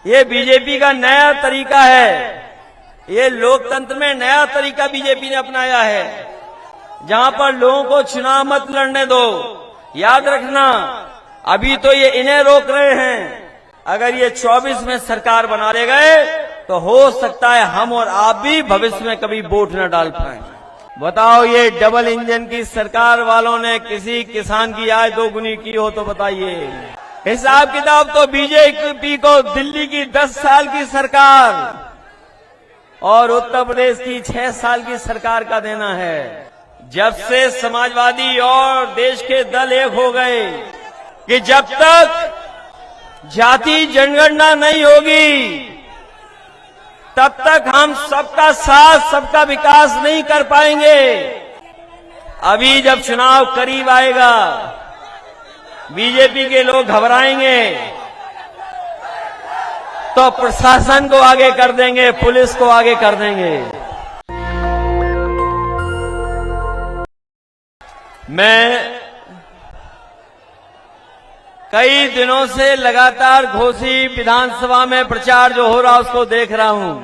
ये बीजेपी का नया तरीका है। ये लोकतंत्र में नया तरीका बीजेपी ने अपनाया है, जहां पर लोगों को चुनाव मत लड़ने दो। याद रखना, अभी तो ये इन्हें रोक रहे हैं, अगर ये 24 में सरकार बना ले गए तो हो सकता है हम और आप भी भविष्य में कभी वोट न डाल पाए। बताओ, ये डबल इंजन की सरकार वालों ने किसी किसान की आय दोगुनी की हो तो बताइए। हिसाब किताब तो बीजेपी को दिल्ली की 10 साल की सरकार और उत्तर प्रदेश की 6 साल की सरकार का देना है। जब से समाजवादी और देश के दल एक हो गए कि जब तक जाति जनगणना नहीं होगी तब तक हम सबका साथ सबका विकास नहीं कर पाएंगे। अभी जब चुनाव करीब आएगा बीजेपी के लोग घबराएंगे तो प्रशासन को आगे कर देंगे, पुलिस को आगे कर देंगे। मैं कई दिनों से लगातार घोसी विधानसभा में प्रचार जो हो रहा उसको देख रहा हूं।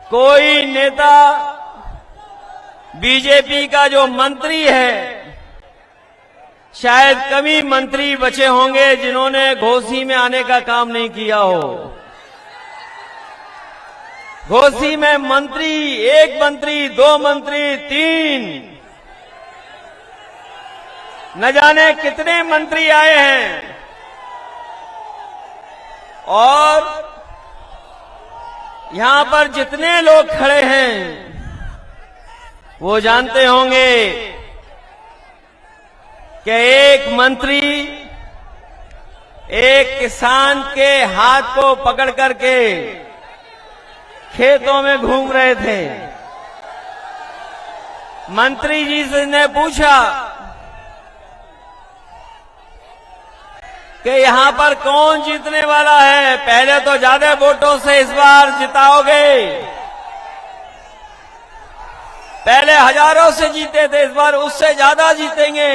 कोई नेता बीजेपी का जो मंत्री है, शायद कम ही मंत्री बचे होंगे जिन्होंने घोसी में आने का काम नहीं किया हो। घोसी में मंत्री, 1 मंत्री, 2 मंत्री, 3, न जाने कितने मंत्री आए हैं, और यहां पर जितने लोग खड़े हैं वो जानते होंगे कि एक मंत्री एक किसान के हाथ को पकड़ करके खेतों में घूम रहे थे। मंत्री जी से ने पूछा कि यहां पर कौन जीतने वाला है, पहले तो ज्यादा वोटों से इस बार जिताओगे, पहले हजारों से जीते थे, इस बार उससे ज्यादा जीतेंगे।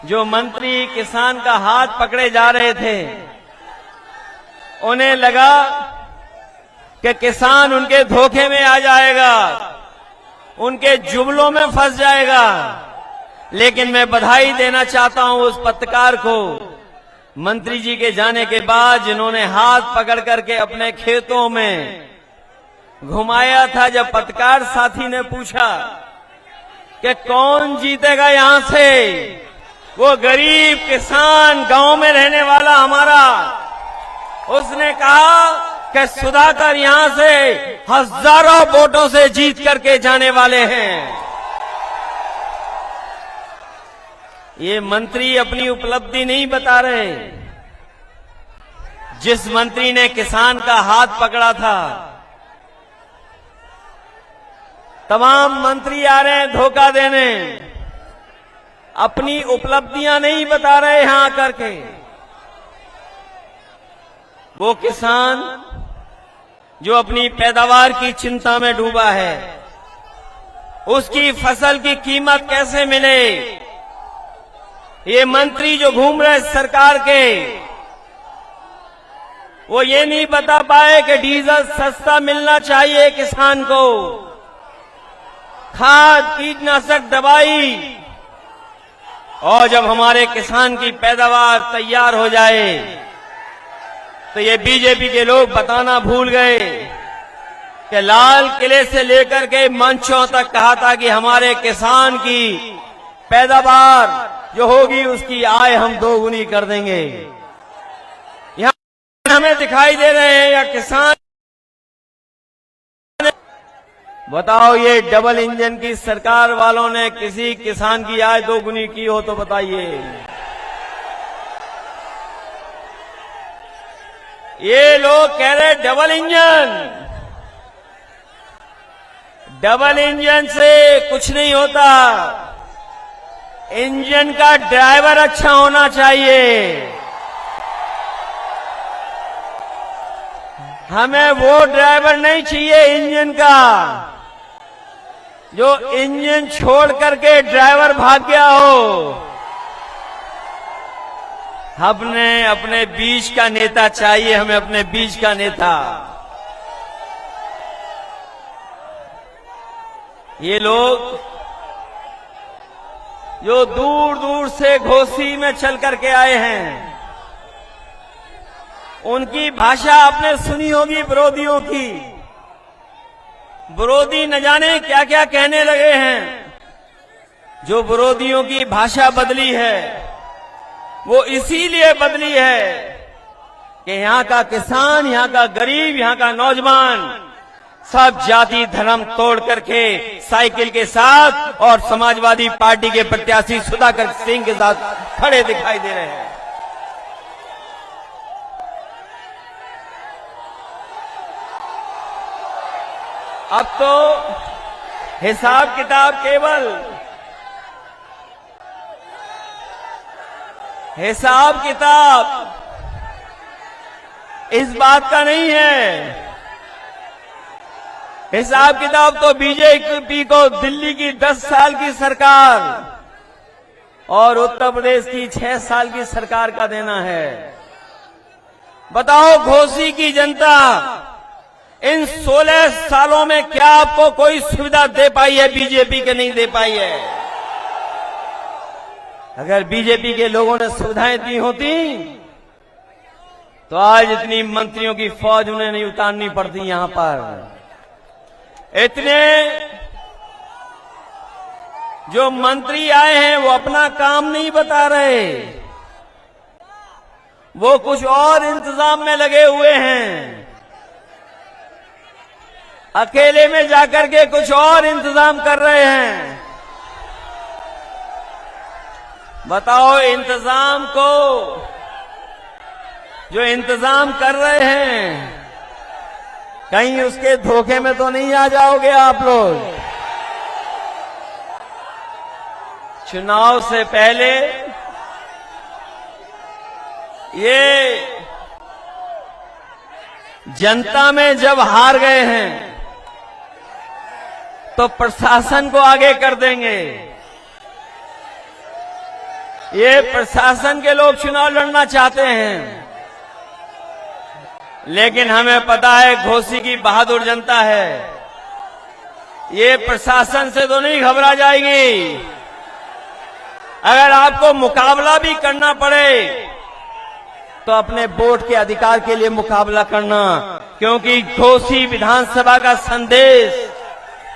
जो मंत्री किसान का हाथ पकड़े जा रहे थे उन्हें लगा कि किसान उनके धोखे में आ जाएगा, उनके जुमलों में फंस जाएगा। लेकिन मैं बधाई देना चाहता हूं उस पत्रकार को, मंत्री जी के जाने के बाद, जिन्होंने हाथ पकड़ करके अपने खेतों में घुमाया था। जब पत्रकार साथी ने पूछा कि कौन जीतेगा यहां से, वो गरीब किसान गांव में रहने वाला हमारा, उसने कहा कि सुधाकर यहां से हजारों वोटों से जीत करके जाने वाले हैं। ये मंत्री अपनी उपलब्धि नहीं बता रहे। जिस मंत्री ने किसान का हाथ पकड़ा था, तमाम मंत्री आ रहे हैं धोखा देने, अपनी उपलब्धियां नहीं बता रहे यहां आकर के। वो किसान जो अपनी पैदावार की चिंता में डूबा है, उसकी फसल की कीमत कैसे मिले, ये मंत्री जो घूम रहे सरकार के, वो ये नहीं बता पाए कि डीजल सस्ता मिलना चाहिए किसान को, खाद कीटनाशक दवाई, और जब हमारे किसान की पैदावार तैयार हो जाए तो ये बीजेपी के लोग बताना भूल गए कि लाल किले से लेकर के मंचों तक कहा था कि हमारे किसान की पैदावार जो होगी उसकी आय हम 2 गुनी कर देंगे। यहां हमें दिखाई दे रहे हैं या किसान। बताओ, ये डबल इंजन की सरकार वालों ने किसी किसान की आय 2 गुनी की हो तो बताइए। ये लोग कह रहे डबल इंजन से कुछ नहीं होता, इंजन का ड्राइवर अच्छा होना चाहिए। हमें वो ड्राइवर नहीं चाहिए इंजन का जो इंजन छोड़ करके ड्राइवर भाग गया हो। हमने अपने बीच का नेता चाहिए, हमें अपने बीच का नेता। ये लोग जो दूर दूर से घोसी में चल करके आए हैं, उनकी भाषा आपने सुनी होगी विरोधियों की। विरोधी न जाने क्या क्या कहने लगे हैं। जो विरोधियों की भाषा बदली है वो इसीलिए बदली है कि यहां का किसान, यहां का गरीब, यहां का नौजवान सब जाति धर्म तोड़ करके साइकिल के साथ और समाजवादी पार्टी के प्रत्याशी सुधाकर सिंह के साथ खड़े दिखाई दे रहे हैं। अब तो हिसाब किताब केवल हिसाब किताब इस बात का नहीं है। हिसाब किताब तो बीजेपी को दिल्ली की 10 साल की सरकार और उत्तर प्रदेश की 6 साल की सरकार का देना है। बताओ घोसी की जनता इन 16 सालों में क्या आपको कोई सुविधा दे पाई है? बीजेपी के नहीं दे पाई है। अगर बीजेपी के लोगों ने सुविधाएं दी होती तो आज इतनी मंत्रियों की फौज उन्हें नहीं उतारनी पड़ती। यहां पर इतने जो मंत्री आए हैं वो अपना काम नहीं बता रहे, वो कुछ और इंतजाम में लगे हुए हैं। अकेले में जाकर के कुछ और इंतजाम कर रहे हैं। बताओ इंतजाम को जो इंतजाम कर रहे हैं कहीं उसके धोखे में तो नहीं आ जाओगे आप लोग? चुनाव से पहले ये जनता में जब हार गए हैं तो प्रशासन को आगे कर देंगे। ये प्रशासन के लोग चुनाव लड़ना चाहते हैं, लेकिन हमें पता है घोसी की बहादुर जनता है, ये प्रशासन से तो नहीं घबरा जाएगी। अगर आपको मुकाबला भी करना पड़े तो अपने वोट के अधिकार के लिए मुकाबला करना, क्योंकि घोसी विधानसभा का संदेश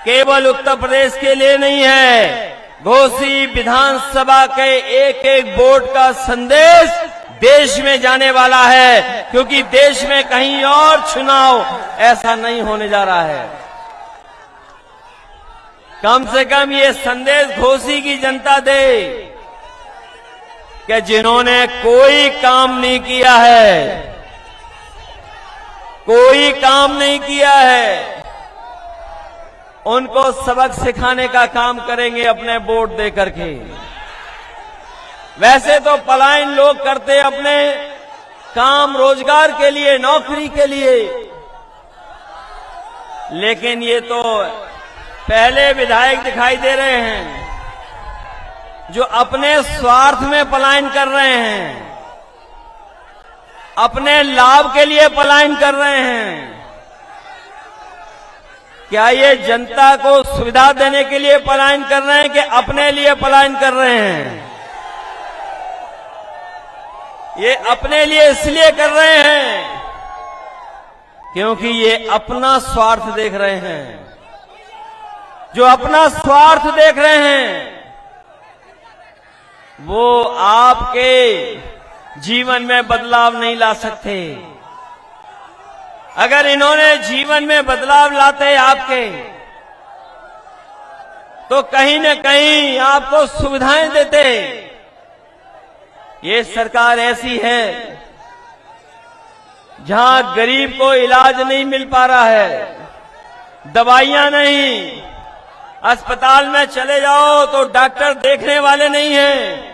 केवल उत्तर प्रदेश के लिए नहीं है। घोसी विधानसभा के एक एक वोट का संदेश देश में जाने वाला है, क्योंकि देश में कहीं और चुनाव ऐसा नहीं होने जा रहा है। कम से कम ये संदेश घोसी की जनता दे कि जिन्होंने कोई काम नहीं किया है, कोई काम नहीं किया है, उनको सबक सिखाने का काम करेंगे अपने वोट दे करके। वैसे तो पलायन लोग करते अपने काम रोजगार के लिए, नौकरी के लिए, लेकिन ये तो पहले विधायक दिखाई दे रहे हैं जो अपने स्वार्थ में पलायन कर रहे हैं, अपने लाभ के लिए पलायन कर रहे हैं। क्या ये जनता को सुविधा देने के लिए पलायन कर रहे हैं कि अपने लिए पलायन कर रहे हैं? ये अपने लिए इसलिए कर रहे हैं क्योंकि ये अपना स्वार्थ देख रहे हैं। जो अपना स्वार्थ देख रहे हैं वो आपके जीवन में बदलाव नहीं ला सकते। अगर इन्होंने जीवन में बदलाव लाते आपके, तो कहीं न कहीं आपको सुविधाएं देते। ये सरकार ऐसी है जहां गरीब को इलाज नहीं मिल पा रहा है, दवाइयां नहीं, अस्पताल में चले जाओ तो डॉक्टर देखने वाले नहीं हैं।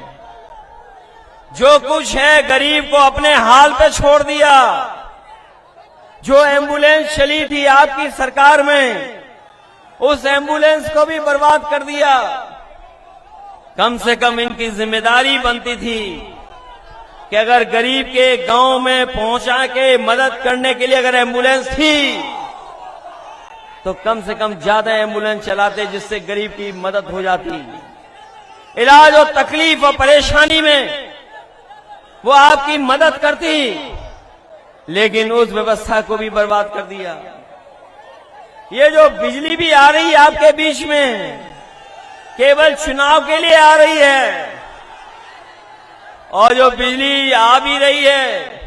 जो कुछ है गरीब को अपने हाल पे छोड़ दिया। जो एम्बुलेंस चली थी आपकी सरकार में, उस एम्बुलेंस को भी बर्बाद कर दिया। कम से कम इनकी जिम्मेदारी बनती थी कि अगर गरीब के गांव में पहुंचा के मदद करने के लिए अगर एम्बुलेंस थी तो कम से कम ज्यादा एम्बुलेंस चलाते जिससे गरीब की मदद हो जाती। इलाज और तकलीफ और परेशानी में वो आपकी मदद करती, लेकिन उस व्यवस्था को भी बर्बाद कर दिया। ये जो बिजली भी आ रही है आपके बीच में केवल चुनाव के लिए आ रही है, और जो बिजली आ भी रही है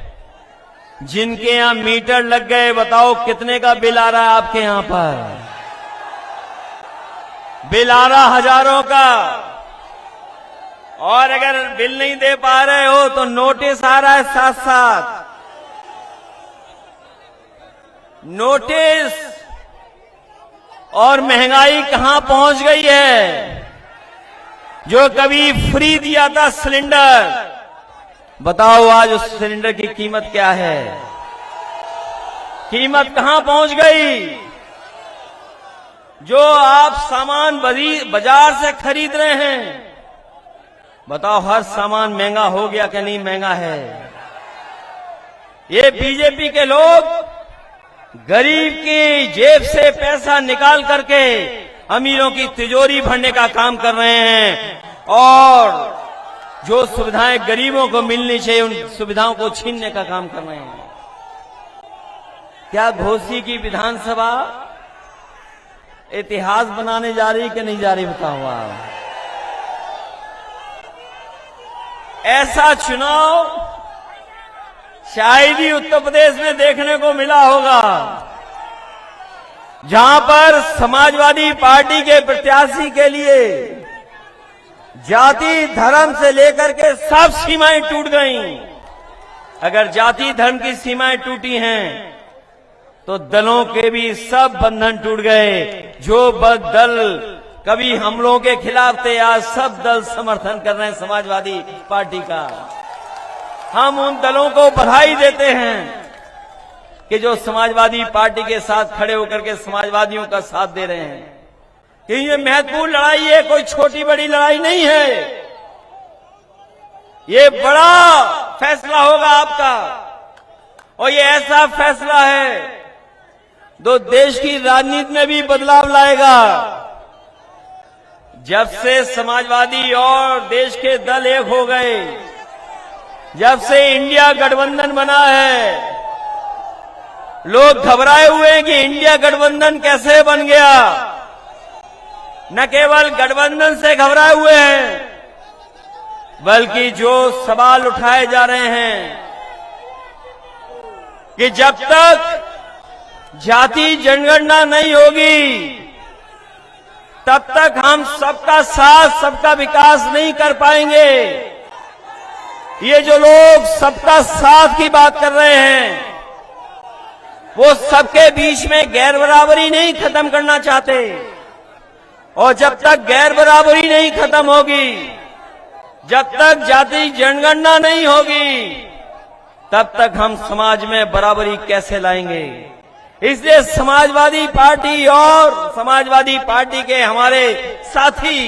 जिनके यहां मीटर लग गए, बताओ कितने का बिल आ रहा है आपके यहां पर? बिल आ रहा हजारों का, और अगर बिल नहीं दे पा रहे हो तो नोटिस आ रहा है साथ साथ। नोटिस और महंगाई कहां पहुंच गई है? जो कभी फ्री दिया था सिलेंडर, बताओ आज उस सिलेंडर की कीमत क्या है? कीमत कहां पहुंच गई? जो आप सामान बाजार से खरीद रहे हैं, बताओ हर सामान महंगा हो गया कि नहीं महंगा है? ये बीजेपी के लोग गरीब की जेब से पैसा निकाल करके अमीरों की तिजोरी भरने का काम कर रहे हैं, और जो सुविधाएं गरीबों को मिलनी चाहिए उन सुविधाओं को छीनने का काम कर रहे हैं। क्या घोसी की विधानसभा इतिहास बनाने जा रही कि नहीं जा रही? बताओ आप। ऐसा चुनाव शायद ही उत्तर प्रदेश में देखने को मिला होगा, जहां पर समाजवादी पार्टी के प्रत्याशी के लिए जाति धर्म से लेकर के सब सीमाएं टूट गईं। अगर जाति धर्म की सीमाएं टूटी हैं तो दलों के भी सब बंधन टूट गए। जो दल कभी हम लोगों के खिलाफ थे, आज सब दल समर्थन कर रहे हैं समाजवादी पार्टी का। हम उन दलों को बधाई देते हैं कि जो समाजवादी पार्टी के साथ खड़े होकर के समाजवादियों का साथ दे रहे हैं। कि ये महत्वपूर्ण लड़ाई है, कोई छोटी बड़ी लड़ाई नहीं है। ये बड़ा फैसला होगा आपका, और ये ऐसा फैसला है जो देश की राजनीति में भी बदलाव लाएगा। जब से समाजवादी और देश के दल एक हो गए, जब से इंडिया गठबंधन बना है, लोग घबराए हुए हैं कि इंडिया गठबंधन कैसे बन गया। न केवल गठबंधन से घबराए हुए हैं, बल्कि जो सवाल उठाए जा रहे हैं कि जब तक जाति जनगणना नहीं होगी तब तक हम सबका साथ सबका विकास नहीं कर पाएंगे। ये जो लोग सबका साथ की बात कर रहे हैं, वो सबके बीच में गैर बराबरी नहीं खत्म करना चाहते, और जब तक गैर बराबरी नहीं खत्म होगी, जब तक जाति जनगणना नहीं होगी, तब तक हम समाज में बराबरी कैसे लाएंगे। इसलिए समाजवादी पार्टी और समाजवादी पार्टी के हमारे साथी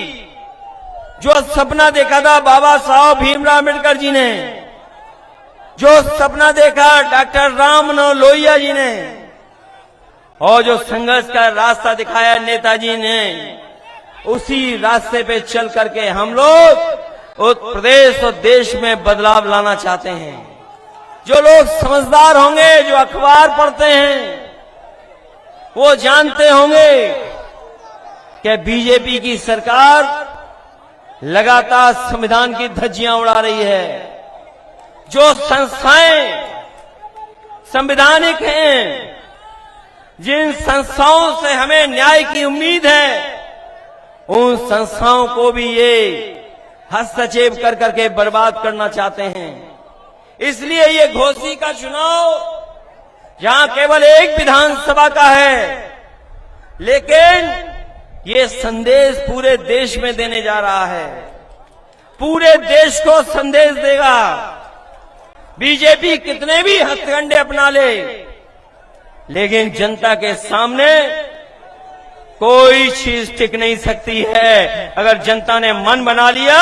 जो सपना देखा था बाबा साहब भीमराव अम्बेडकर जी ने, जो सपना देखा डॉक्टर राम मनोहर लोहिया जी ने, और जो संघर्ष का रास्ता दिखाया नेताजी ने, उसी रास्ते पे चल करके हम लोग उत्तर प्रदेश और देश में बदलाव लाना चाहते हैं। जो लोग समझदार होंगे, जो अखबार पढ़ते हैं, वो जानते होंगे कि बीजेपी की सरकार लगातार संविधान की धज्जियां उड़ा रही है। जो संस्थाएं संवैधानिक हैं, जिन संस्थाओं से हमें न्याय की उम्मीद है, उन संस्थाओं को भी ये हस्तक्षेप कर करके बर्बाद करना चाहते हैं। इसलिए ये घोसी का चुनाव जहां केवल एक विधानसभा का है, लेकिन ये संदेश पूरे देश में देने जा रहा है। पूरे देश को संदेश देगा। बीजेपी कितने भी हथकंडे अपना ले, लेकिन जनता के सामने कोई चीज टिक नहीं सकती है। अगर जनता ने मन बना लिया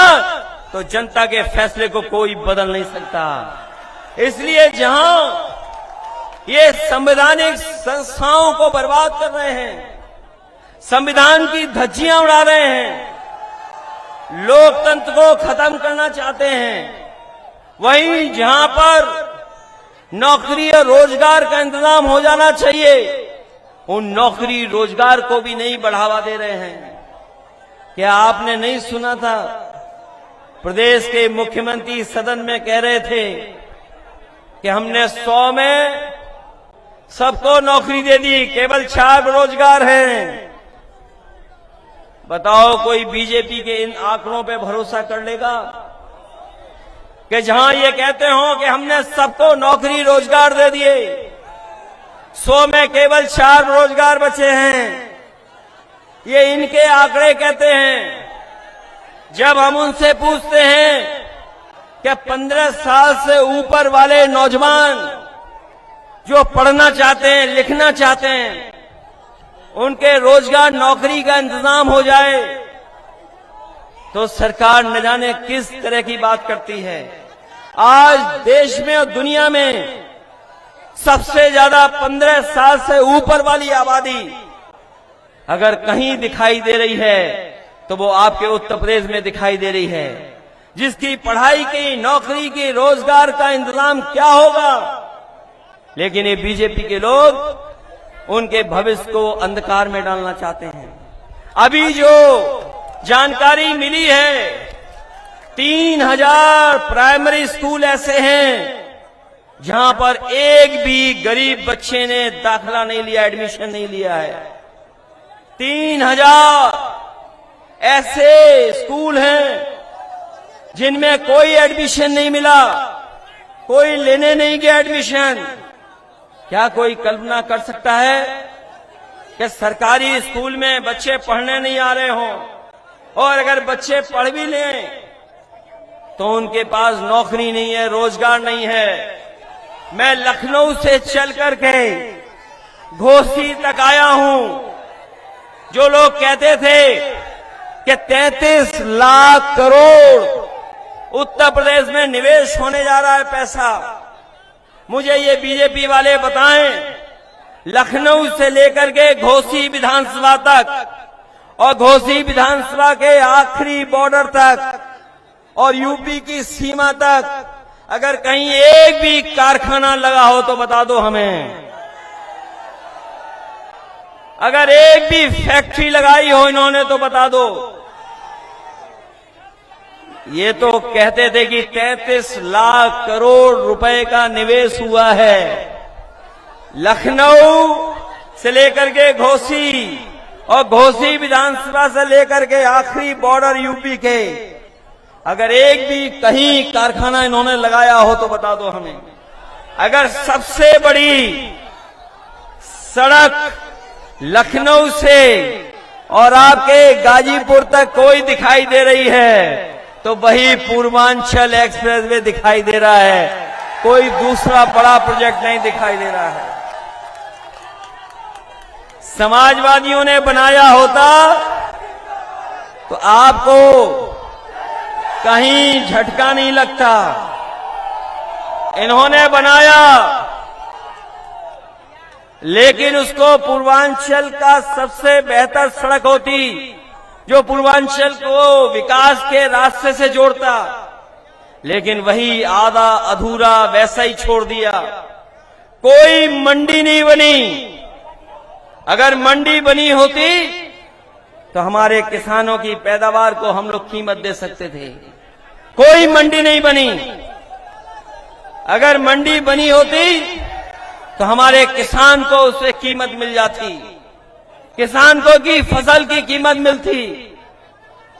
तो जनता के फैसले को कोई बदल नहीं सकता। इसलिए जहां ये संवैधानिक संस्थाओं को बर्बाद कर रहे हैं, संविधान की धज्जियां उड़ा रहे हैं, लोकतंत्र को खत्म करना चाहते हैं, वहीं जहां पर नौकरी और रोजगार का इंतजाम हो जाना चाहिए, उन नौकरी रोजगार को भी नहीं बढ़ावा दे रहे हैं। क्या आपने नहीं सुना था? प्रदेश के मुख्यमंत्री सदन में कह रहे थे कि हमने 100 में सबको नौकरी दे दी, केवल 4 रोजगार हैं। बताओ कोई बीजेपी के इन आंकड़ों पे भरोसा कर लेगा कि जहां ये कहते हो कि हमने सबको नौकरी रोजगार दे दिए, 100 में केवल 4 रोजगार बचे हैं। ये इनके आंकड़े कहते हैं। जब हम उनसे पूछते हैं कि 15 साल से ऊपर वाले नौजवान जो पढ़ना चाहते हैं, लिखना चाहते हैं, उनके रोजगार नौकरी का इंतजाम हो जाए, तो सरकार न जाने किस तरह की बात करती है। आज देश में और दुनिया में सबसे ज्यादा 15 साल से ऊपर वाली आबादी अगर कहीं दिखाई दे रही है तो वो आपके उत्तर प्रदेश में दिखाई दे रही है। जिसकी पढ़ाई की, नौकरी की, रोजगार का इंतजाम क्या होगा। लेकिन ये बीजेपी के लोग उनके भविष्य को अंधकार में डालना चाहते हैं। अभी जो जानकारी मिली है, 3000 प्राइमरी स्कूल ऐसे हैं जहां पर एक भी गरीब बच्चे ने दाखिला नहीं लिया, एडमिशन नहीं लिया है। 3000 ऐसे स्कूल हैं जिनमें कोई एडमिशन नहीं मिला, कोई लेने नहीं गया एडमिशन। क्या कोई कल्पना कर सकता है कि सरकारी स्कूल में बच्चे पढ़ने नहीं आ रहे हों, और अगर बच्चे पढ़ भी लें तो उनके पास नौकरी नहीं है, रोजगार नहीं है। मैं लखनऊ से चल करके घोसी तक आया हूं। जो लोग कहते थे कि 33 लाख करोड़ उत्तर प्रदेश में निवेश होने जा रहा है पैसा, मुझे ये बीजेपी वाले बताएं, लखनऊ से लेकर के घोसी विधानसभा तक और घोसी विधानसभा के आखिरी बॉर्डर तक और यूपी की सीमा तक अगर कहीं एक भी कारखाना लगा हो तो बता दो हमें। अगर एक भी फैक्ट्री लगाई हो इन्होंने तो बता दो। ये तो कहते थे कि 33 लाख करोड़ रुपए का निवेश हुआ है लखनऊ से लेकर के घोसी और घोसी विधानसभा से लेकर के आखिरी बॉर्डर यूपी के। अगर एक भी कहीं कारखाना इन्होंने लगाया हो तो बता दो हमें। अगर सबसे बड़ी सड़क लखनऊ से और आपके गाजीपुर तक कोई दिखाई दे रही है तो वही पूर्वांचल एक्सप्रेसवे दिखाई दे रहा है, कोई दूसरा बड़ा प्रोजेक्ट नहीं दिखाई दे रहा है। समाजवादियों ने बनाया होता तो आपको कहीं झटका नहीं लगता। इन्होंने बनाया लेकिन उसको पूर्वांचल का सबसे बेहतर सड़क होती जो पूर्वांचल को विकास के रास्ते से जोड़ता, लेकिन वही आधा अधूरा वैसा ही छोड़ दिया। कोई मंडी नहीं बनी। अगर मंडी बनी होती तो हमारे किसानों की पैदावार को हम लोग कीमत दे सकते थे। कोई मंडी नहीं बनी। अगर मंडी बनी होती तो हमारे किसान को उससे कीमत मिल जाती, किसान को की फसल की कीमत मिलती।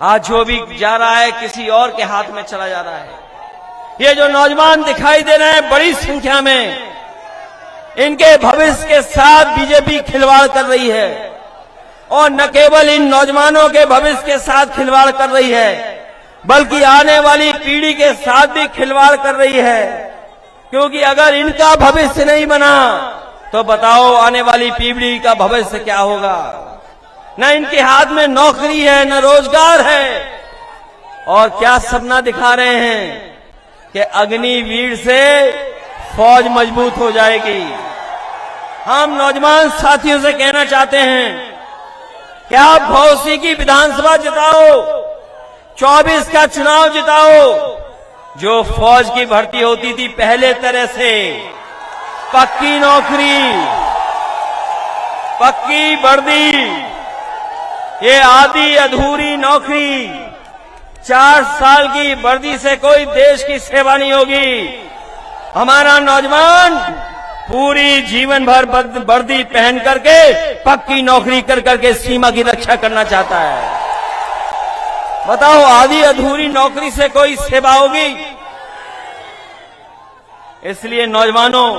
आज जो भी जा रहा है किसी और के हाथ में चला जा रहा है। ये जो नौजवान दिखाई दे रहे हैं बड़ी संख्या में, इनके भविष्य के साथ बीजेपी खिलवाड़ कर रही है। और न केवल इन नौजवानों के भविष्य के साथ खिलवाड़ कर रही है बल्कि आने वाली पीढ़ी के साथ भी खिलवाड़ कर रही है। क्योंकि अगर इनका भविष्य नहीं बना तो बताओ आने वाली पीढ़ी का भविष्य क्या होगा। न इनके हाथ में नौकरी है, न रोजगार है। और क्या सपना दिखा रहे हैं कि अग्निवीर से फौज मजबूत हो जाएगी। हम नौजवान साथियों से कहना चाहते हैं कि आप भौसी की विधानसभा जिताओ, 24 का चुनाव जिताओ। जो फौज की भर्ती होती थी पहले तरह से, पक्की नौकरी, पक्की वर्दी, ये आधी अधूरी नौकरी, 4 साल की वर्दी से कोई देश की सेवा नहीं होगी। हमारा नौजवान पूरी जीवन भर वर्दी पहन करके पक्की नौकरी कर करके सीमा की रक्षा करना चाहता है। बताओ, आधी अधूरी नौकरी से कोई सेवा होगी? इसलिए नौजवानों,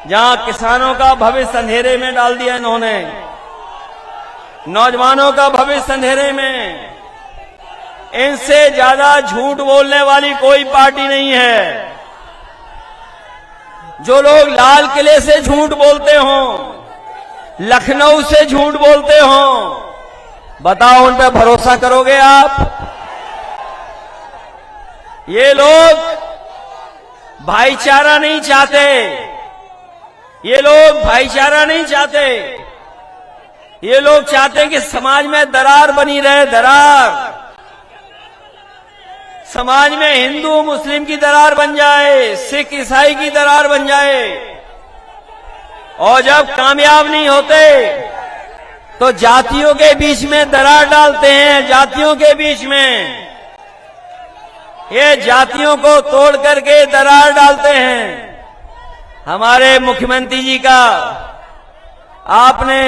जहां किसानों का भविष्य अंधेरे में डाल दिया इन्होंने, नौजवानों का भविष्य अंधेरे में, इनसे ज्यादा झूठ बोलने वाली कोई पार्टी नहीं है। जो लोग लाल किले से झूठ बोलते हों, लखनऊ से झूठ बोलते हों, बताओ उन पर भरोसा करोगे आप? ये लोग भाईचारा नहीं चाहते, ये लोग भाईचारा नहीं चाहते। ये लोग चाहते हैं कि समाज में दरार बनी रहे, दरार। समाज में हिंदू मुस्लिम की दरार बन जाए, सिख ईसाई की दरार बन जाए। और जब कामयाब नहीं होते तो जातियों के बीच में दरार डालते हैं, जातियों के बीच में। ये जातियों को तोड़ करके दरार डालते हैं। हमारे मुख्यमंत्री जी का आपने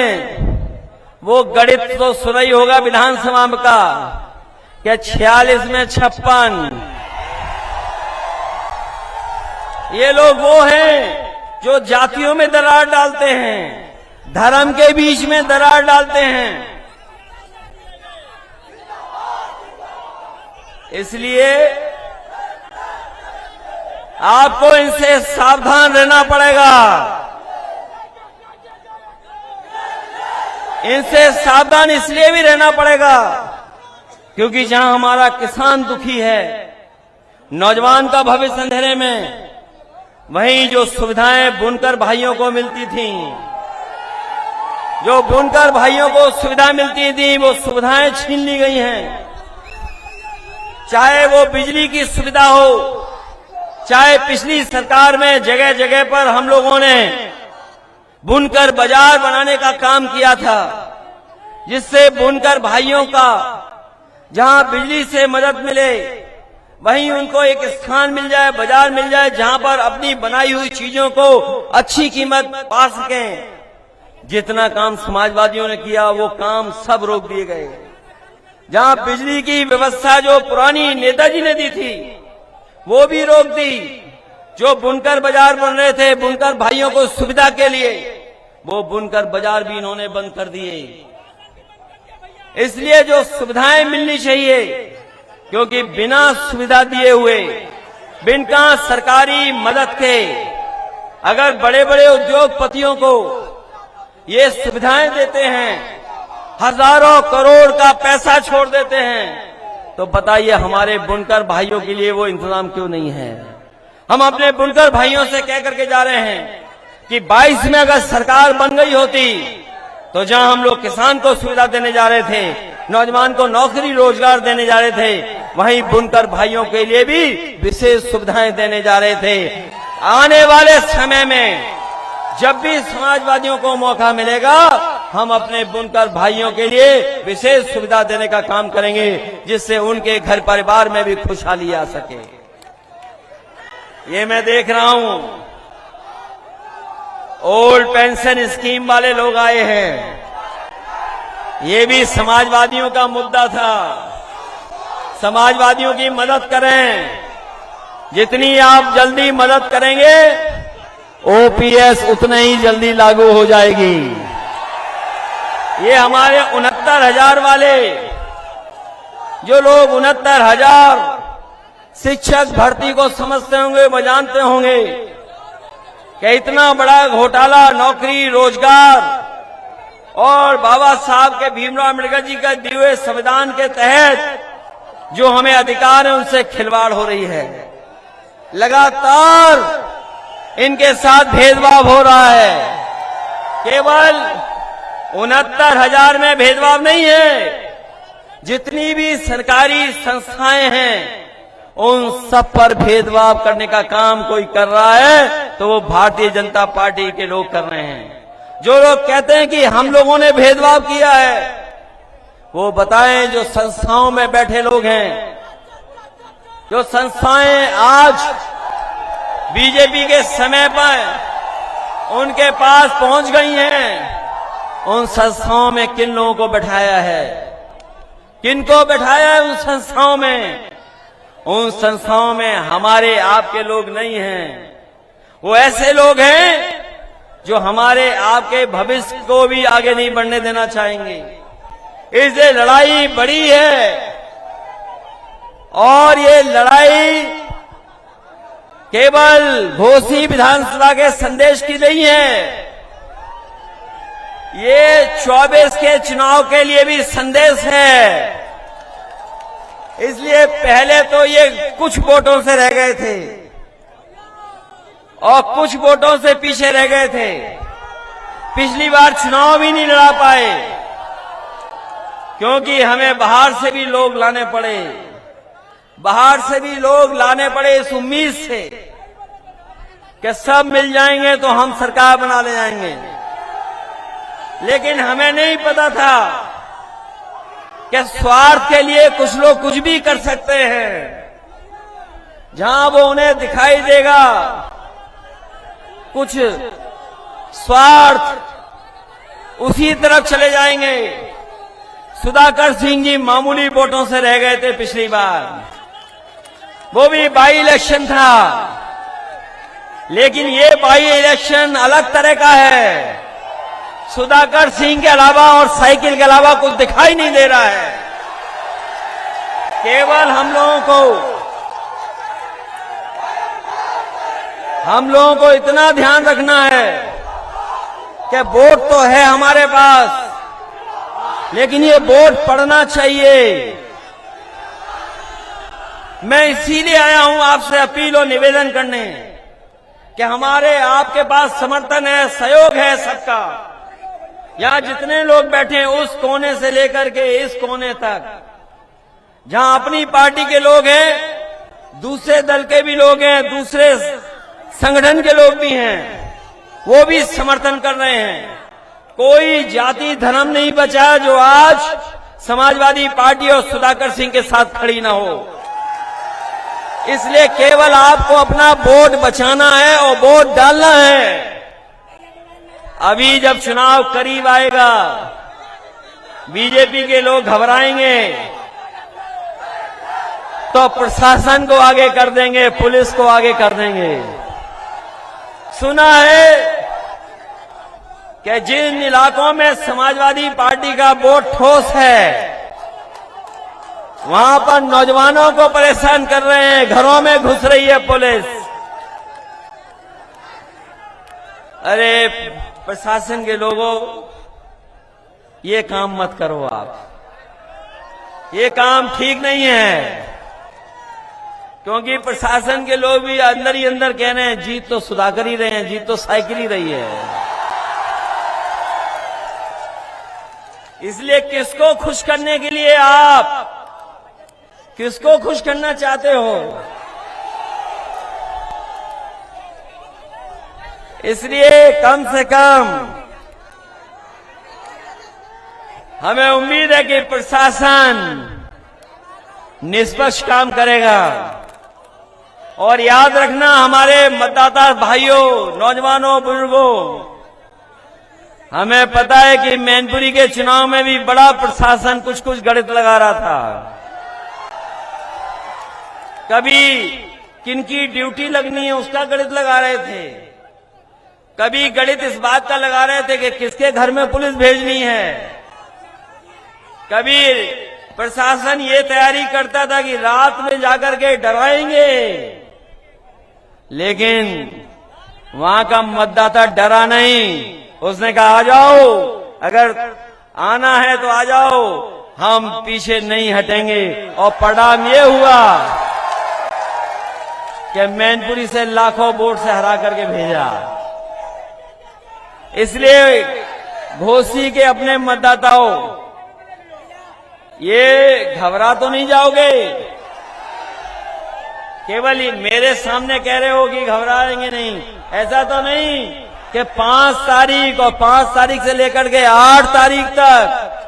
वो गणित तो सुना ही होगा विधानसभा का, क्या 46 में 56। ये लोग वो हैं जो जातियों में दरार डालते हैं, धर्म के बीच में दरार डालते हैं। इसलिए आपको इनसे सावधान रहना पड़ेगा। इनसे सावधान इसलिए भी रहना पड़ेगा क्योंकि जहां हमारा किसान दुखी है, नौजवान का भविष्य अंधेरे में, वहीं जो सुविधाएं बुनकर भाइयों को मिलती थीं, जो बुनकर भाइयों को सुविधा मिलती थी, वो सुविधाएं छीन ली गई हैं। चाहे वो बिजली की सुविधा हो, चाहे पिछली सरकार में जगह जगह पर हम लोगों ने बुनकर बाजार बनाने का काम किया था, जिससे बुनकर भाइयों का जहां बिजली से मदद मिले, वहीं उनको एक स्थान मिल जाए, बाजार मिल जाए, जहां पर अपनी बनाई हुई चीजों को अच्छी कीमत पा सकें। जितना काम समाजवादियों ने किया वो काम सब रोक दिए गए। जहां बिजली की व्यवस्था जो पुरानी नेताजी ने दी थी वो भी रोक दी। जो बुनकर बाजार बन रहे थे बुनकर भाइयों को सुविधा के लिए, वो बुनकर बाजार भी इन्होंने बंद कर दिए। इसलिए जो सुविधाएं मिलनी चाहिए, क्योंकि बिना सुविधा दिए हुए, बिना सरकारी मदद के अगर बड़े बड़े उद्योगपतियों को ये सुविधाएं देते हैं, हजारों करोड़ का पैसा छोड़ देते हैं, तो बताइए हमारे बुनकर भाइयों के लिए वो इंतजाम क्यों नहीं है? हम अपने बुनकर भाइयों से कह करके जा रहे हैं कि 22 में अगर सरकार बन गई होती तो जहां हम लोग किसान को सुविधा देने जा रहे थे, नौजवान को नौकरी रोजगार देने जा रहे थे, वहीं बुनकर भाइयों के लिए भी विशेष सुविधाएं देने जा रहे थे। आने वाले समय में जब भी समाजवादियों को मौका मिलेगा, हम अपने बुनकर भाइयों के लिए विशेष सुविधा देने का काम करेंगे, जिससे उनके घर परिवार में भी खुशहाली आ सके। ये मैं देख रहा हूं ओल्ड पेंशन स्कीम वाले लोग आए हैं। ये भी समाजवादियों का मुद्दा था। समाजवादियों की मदद करें, जितनी आप जल्दी मदद करेंगे ओपीएस उतने ही जल्दी लागू हो जाएगी। ये हमारे 69,000 वाले जो लोग 69,000 शिक्षक भर्ती को समझते होंगे, वो जानते होंगे कि इतना बड़ा घोटाला नौकरी रोजगार और बाबा साहब के भीमराव अम्बेडकर जी का दिए हुए संविधान के तहत जो हमें अधिकार है उनसे खिलवाड़ हो रही है। लगातार इनके साथ भेदभाव हो रहा है। केवल 69,000 में भेदभाव नहीं है, जितनी भी सरकारी संस्थाएं हैं उन सब पर भेदभाव करने का काम कोई कर रहा है तो वो भारतीय जनता पार्टी के लोग कर रहे हैं। जो लोग कहते हैं कि हम लोगों ने भेदभाव किया है, वो बताएं जो संस्थाओं में बैठे लोग हैं, जो संस्थाएं आज बीजेपी के समय पर उनके पास पहुंच गई हैं, उन संस्थाओं में किन लोगों को बैठाया है, किनको बैठाया है उन संस्थाओं में? उन संस्थाओं में हमारे आपके लोग नहीं हैं। वो ऐसे लोग हैं जो हमारे आपके भविष्य को भी आगे नहीं बढ़ने देना चाहेंगे। इसलिए लड़ाई बड़ी है और ये लड़ाई केवल घोसी विधानसभा के संदेश की नहीं है, ये 24 के चुनाव के लिए भी संदेश है। इसलिए पहले तो ये कुछ वोटों से रह गए थे और कुछ वोटों से पीछे रह गए थे। पिछली बार चुनाव भी नहीं लड़ा पाए क्योंकि हमें बाहर से भी लोग लाने पड़े, बाहर से भी लोग लाने पड़े इस उम्मीद से कि सब मिल जाएंगे तो हम सरकार बना ले जाएंगे। लेकिन हमें नहीं पता था कि स्वार्थ के लिए कुछ लोग कुछ भी कर सकते हैं। जहां वो उन्हें दिखाई देगा कुछ स्वार्थ, उसी तरफ चले जाएंगे। सुधाकर सिंह जी मामूली वोटों से रह गए थे पिछली बार, वो भी बाई इलेक्शन था, लेकिन ये बाई इलेक्शन अलग तरह का है। सुधाकर सिंह के अलावा और साइकिल के अलावा कुछ दिखाई नहीं दे रहा है। केवल हम लोगों को इतना ध्यान रखना है कि वोट तो है हमारे पास, लेकिन ये वोट पड़ना चाहिए। मैं इसीलिए आया हूं आपसे अपील और निवेदन करने कि हमारे आपके पास समर्थन है, सहयोग है सबका। यहां जितने लोग बैठे हैं उस कोने से लेकर के इस कोने तक, जहां अपनी पार्टी के लोग हैं, दूसरे दल के भी लोग हैं, दूसरे संगठन के लोग भी हैं, वो भी समर्थन कर रहे हैं। कोई जाति धर्म नहीं बचा जो आज समाजवादी पार्टी और सुधाकर सिंह के साथ खड़ी ना हो। इसलिए केवल आपको अपना वोट बचाना है और वोट डालना है। अभी जब चुनाव करीब आएगा, बीजेपी के लोग घबराएंगे तो प्रशासन को आगे कर देंगे, पुलिस को आगे कर देंगे। सुना है कि जिन इलाकों में समाजवादी पार्टी का वोट ठोस है, वहां पर नौजवानों को परेशान कर रहे हैं, घरों में घुस रही है पुलिस। अरे प्रशासन के लोगों, ये काम मत करो आप, ये काम ठीक नहीं है। क्योंकि प्रशासन के लोग भी अंदर ही अंदर कह रहे हैं जीत तो सुधाकर ही रहे हैं, जीत तो साइकिल ही रही है। इसलिए किसको खुश करने के लिए आप किसको खुश करना चाहते हो? इसलिए कम से कम हमें उम्मीद है कि प्रशासन निष्पक्ष काम करेगा। और याद रखना हमारे मतदाता भाइयों, नौजवानों, बुजुर्गों, हमें पता है कि मैनपुरी के चुनाव में भी बड़ा प्रशासन कुछ कुछ गणित लगा रहा था। कभी किनकी ड्यूटी लगनी है उसका गणित लगा रहे थे, कभी गणित इस बात का लगा रहे थे कि किसके घर में पुलिस भेजनी है, कभी प्रशासन ये तैयारी करता था कि रात में जाकर के डराएंगे। लेकिन वहां का मतदाता डरा नहीं, उसने कहा आ जाओ, अगर आना है तो आ जाओ, हम पीछे नहीं हटेंगे। और परिणाम ये हुआ कि मैनपुरी से लाखों वोट से हरा करके भेजा। इसलिए घोसी के अपने मतदाताओं, ये घबरा तो नहीं जाओगे? केवल मेरे सामने कह रहे हो कि घबराएंगे नहीं, ऐसा तो नहीं कि 5 तारीख और 5 तारीख से लेकर के 8 तारीख तक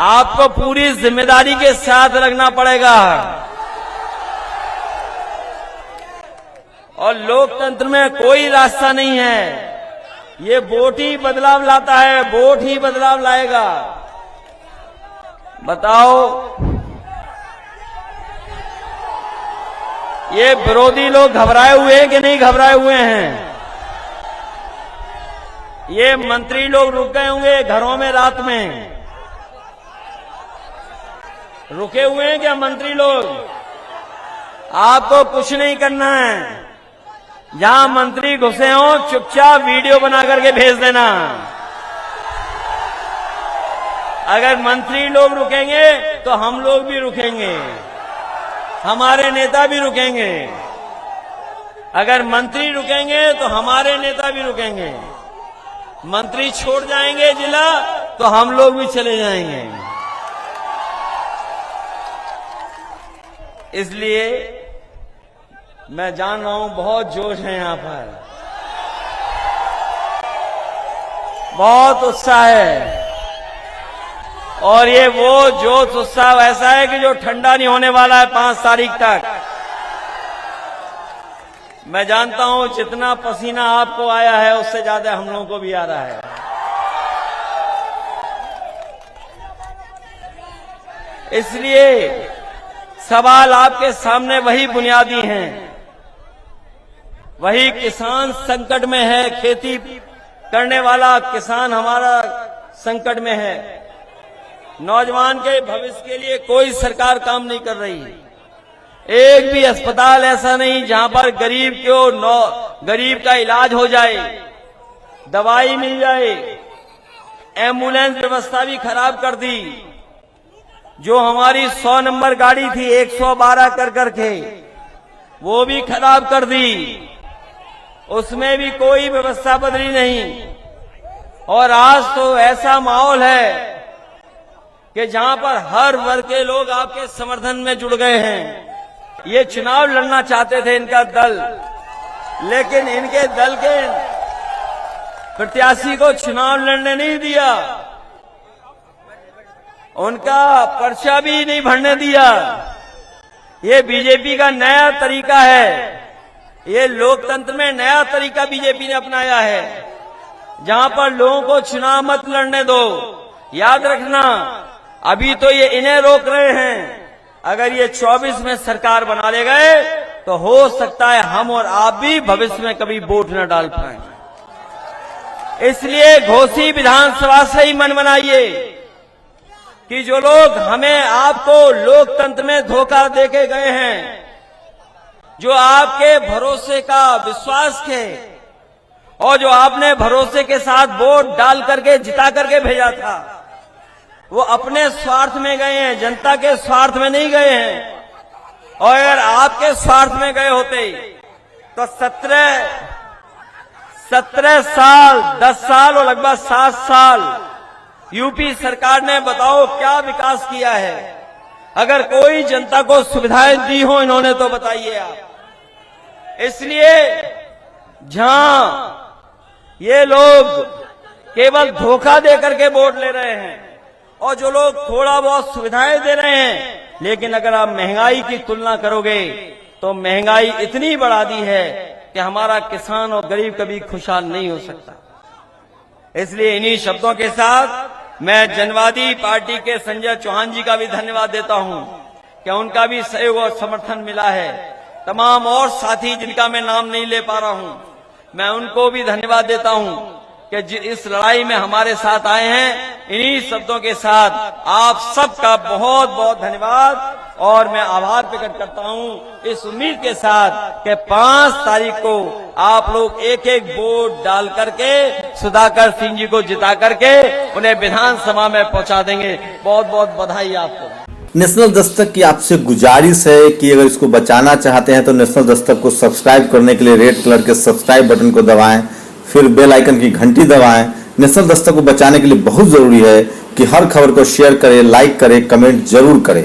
आपको पूरी जिम्मेदारी के साथ रखना पड़ेगा। और लोकतंत्र में कोई रास्ता नहीं है, ये वोट ही बदलाव लाता है, वोट ही बदलाव लाएगा। बताओ, ये विरोधी लोग घबराए हुए हैं कि नहीं घबराए हुए हैं? ये मंत्री लोग रुक गए होंगे घरों में, रात में रुके हुए हैं क्या मंत्री लोग? आपको कुछ नहीं करना है, जहां मंत्री घुसे हो चुपचाप वीडियो बना करके भेज देना। अगर मंत्री लोग रुकेंगे तो हम लोग भी रुकेंगे, हमारे नेता भी रुकेंगे। अगर मंत्री रुकेंगे तो हमारे नेता भी रुकेंगे। मंत्री छोड़ जाएंगे जिला तो हम लोग भी चले जाएंगे। इसलिए मैं जान रहा हूं बहुत जोश है यहां पर, बहुत उत्साह है। और ये वो जोश उत्साह ऐसा है कि जो ठंडा नहीं होने वाला है 5 तारीख तक। मैं जानता हूं जितना पसीना आपको आया है उससे ज्यादा हम लोगों को भी आ रहा है। इसलिए सवाल आपके सामने वही बुनियादी हैं। वही किसान संकट में है, खेती करने वाला किसान हमारा संकट में है। नौजवान के भविष्य के लिए कोई सरकार काम नहीं कर रही। एक भी अस्पताल ऐसा नहीं जहां पर गरीब का इलाज हो जाए, दवाई मिल जाए। एम्बुलेंस व्यवस्था भी खराब कर दी। जो हमारी 100 नंबर गाड़ी थी 112 कर करके, वो भी खराब कर दी। उसमें भी कोई व्यवस्था बदली नहीं। और आज तो ऐसा माहौल है कि जहां पर हर वर्ग के लोग आपके समर्थन में जुड़ गए हैं। ये चुनाव लड़ना चाहते थे इनका दल, लेकिन इनके दल के प्रत्याशी को चुनाव लड़ने नहीं दिया, उनका पर्चा भी नहीं भरने दिया। ये बीजेपी का नया तरीका है, ये लोकतंत्र में नया तरीका बीजेपी ने अपनाया है, जहां पर लोगों को चुनाव मत लड़ने दो। याद रखना, अभी तो ये इन्हें रोक रहे हैं, अगर ये 24 में सरकार बना ले गए तो हो सकता है हम और आप भी भविष्य में कभी वोट न डाल पाए। इसलिए घोसी विधानसभा से ही मन बनाइए कि जो लोग हमें आपको लोकतंत्र में धोखा देके गए हैं, जो आपके भरोसे का विश्वास थे और जो आपने भरोसे के साथ वोट डाल करके जिता करके भेजा था, वो अपने स्वार्थ में गए हैं, जनता के स्वार्थ में नहीं गए हैं। और अगर आपके स्वार्थ में गए होते तो 17 साल, 10 साल और लगभग 7 साल यूपी सरकार ने बताओ क्या विकास किया है। अगर कोई जनता को सुविधाएं दी हो इन्होंने तो बताइए आप। इसलिए जहां ये लोग केवल धोखा देकर के वोट ले रहे हैं और जो लोग थोड़ा बहुत सुविधाएं दे रहे हैं, लेकिन अगर आप महंगाई की तुलना करोगे तो महंगाई इतनी बढ़ा दी है कि हमारा किसान और गरीब कभी खुशहाल नहीं हो सकता। इसलिए इन्हीं शब्दों के साथ मैं जनवादी पार्टी के संजय चौहान जी का भी धन्यवाद देता हूं कि उनका भी सहयोग और समर्थन मिला है। तमाम और साथी जिनका मैं नाम नहीं ले पा रहा हूं, मैं उनको भी धन्यवाद देता हूं कि इस लड़ाई में हमारे साथ आए हैं। इन्हीं शब्दों के साथ आप सबका बहुत बहुत धन्यवाद और मैं आभार प्रकट करता हूं इस उम्मीद के साथ कि 5 तारीख को आप लोग एक एक वोट डाल करके सुधाकर सिंह जी को जिता करके उन्हें विधानसभा में पहुंचा देंगे। बहुत बहुत बधाई आपको। नेशनल दस्तक की आपसे गुजारिश है कि अगर इसको बचाना चाहते हैं तो नेशनल दस्तक को सब्सक्राइब करने के लिए रेड कलर के सब्सक्राइब बटन को दबाएं, फिर बेल आइकन की घंटी दबाएं। नेशनल दस्तक को बचाने के लिए बहुत जरूरी है कि हर खबर को शेयर करें, लाइक करें, कमेंट जरूर करें।